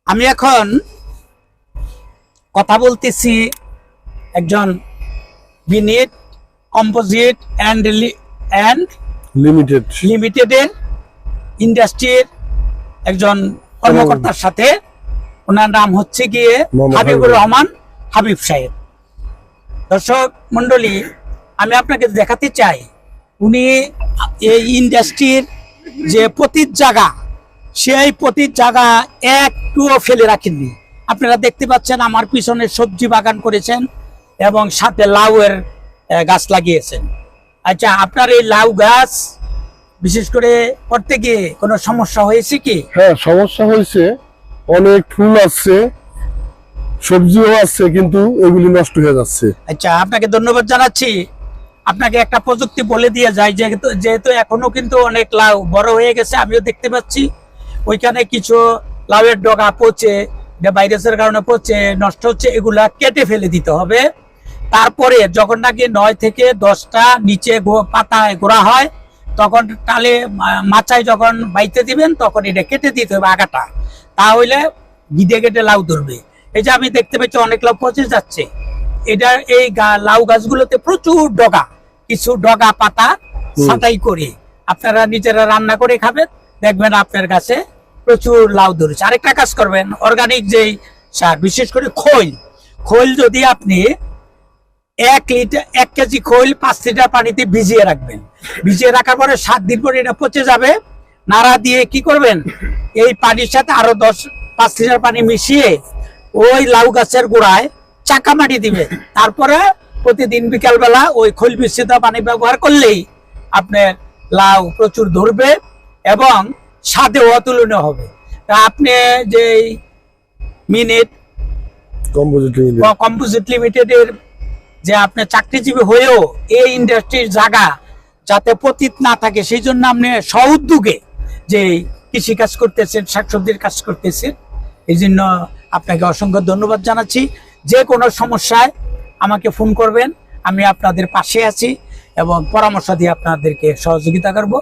আমি এখন কথা বলতেছি একজন বিনিট কম্পোজিট অ্যান্ড লিমিটেডের ইন্ডাস্ট্রির একজন কর্মকর্তার সাথে। ওনার নাম হচ্ছে গিয়ে হাবিবুর রহমান হাবিব সাহেব। দর্শক মন্ডলী, আমি আপনাকে দেখাতে চাই উনি এই ইন্ডাস্ট্রির যে পতিত জায়গা, সেই পতিত জায়গা একটুও ফেলে রাখেননি। আপনারা দেখতে পাচ্ছেন আমার পিছনে সবজি বাগান করেছেন এবং সাথে লাউয়ের গাছ লাগিয়েছেন। আচ্ছা, আপনার এই লাউ গাছ বিশেষ করে করতে গিয়ে কোনো সমস্যা হয়েছে কি? হ্যাঁ, সমস্যা হয়েছে। অনেক ফুল আসছে, সবজিও আসছে, কিন্তু এগুলি নষ্ট হয়ে যাচ্ছে। আচ্ছা, আপনাকে ধন্যবাদ জানাচ্ছি। আপনাকে একটা প্রযুক্তি বলে দিয়ে যায়, যেহেতু এখনো কিন্তু অনেক লাউ বড় হয়ে গেছে, আমিও দেখতে পাচ্ছি ওইখানে কিছু লাউয়ের ডগা পচে, ভাইরাসের কারণে পচে নষ্ট হচ্ছে, এগুলা কেটে ফেলে দিতে হবে। তারপরে যখন নাকি 9 থেকে 10টা নিচে পাতায় গোড়া হয়, তখন টালে মাচায় যখন বাইতে দিবেন তখন এটা কেটে দিতে হবে আগাটা, তাহলে গিদে কেটে লাউ ধরবে। এই যে আমি দেখতে পাচ্ছি অনেক লাউ পচে যাচ্ছে, এটা এই লাউ গাছগুলোতে প্রচুর ডগা, কিছু ডগা পাতা ছাঁটাই করে আপনারা নিজেরা রান্না করে খাবেন, দেখবেন আপনার কাছে প্রচুর লাউ ধরেছে। আরেকটা কাজ করবেন, অর্গানিক যেই সার, বিশেষ করে খৈল যদি আপনি 1 কেজি খৈল 5 লিটার পানিতে ভিজিয়ে রাখবেন, ভিজিয়ে রাখার পরে 7 দিন পরে এটা পচে যাবে। নাড়া দিয়ে কি করবেন, এই পানির সাথে আরো 5 লিটার পানি মিশিয়ে ওই লাউ গাছের গোড়ায় চাকা মাটি দিবে। তারপরে প্রতিদিন বিকালবেলা ওই খৈল মিশ্রিত পানি ব্যবহার করলেই আপনার লাউ প্রচুর ধরবে এবং স্বাদেও অতুলনীয় হবে। তা আপনি যে মিনিট কম্পোজিট লিমিটেডের যে আপনি চাকরিজীবী হয়েও এই ইন্ডাস্ট্রির জায়গা যাতে পতিত না থাকে, সেই জন্য আপনি সউদ্যোগে যে কৃষিকাজ করতেছেন, শাকসবজির কাজ করতেছেন, এই জন্য আপনাকে অসংখ্য ধন্যবাদ জানাচ্ছি। যে কোনো সমস্যায় আমাকে ফোন করবেন, আমি আপনাদের পাশে আছি এবং পরামর্শ দিয়ে আপনাদেরকে সহযোগিতা করব।